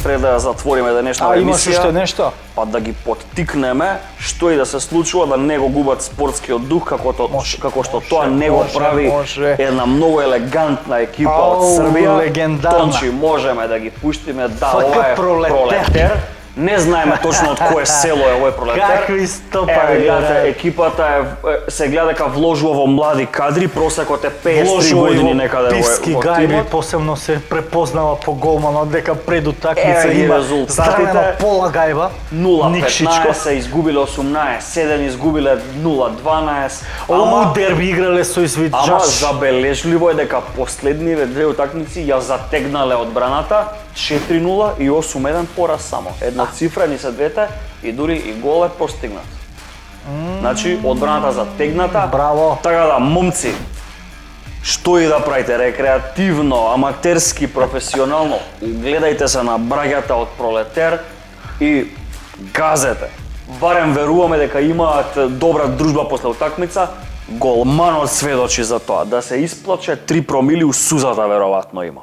пред да ја затвориме денешната емисија. Имаш уште нешто? Па да ги поттикнеме што и да се случува да не го губат спортскиот дух како што тоа не го прави една многу елегантна екипа од Србија. Легендарна. Тончи можеме да ги пуштиме, да, ФК ова е Пролетер. Не знаеме точно од кое село е овој Пролетер. Какви стопари, гледате, екипата се гледа дека вложува во млади кадри, просекот е 53 години некаде Пивски во Гајби тимот. посебно се препознава по голманот дека пред утакмица Ги има резултатите. странена пола гајба. 0-15 изгубиле 18, 7 изгубиле 0-12. Дерби играле со извидчаш. Ама забележливо е дека последниве две утакмици ја затегнале одбраната 4-0 и 8-1 пораз само. Едноцифрени се двете и дури и гол е постигнат. Значи, одбраната затегната. Браво. Така да, момци, што и да правите, рекреативно, аматерски, професионално, гледајте се на браќата од Пролетер и газете. Барем веруваме дека имаат добра дружба после утакмица, голманот сведочи за тоа. Да се исплаче 3 промили у сузата веројатно има.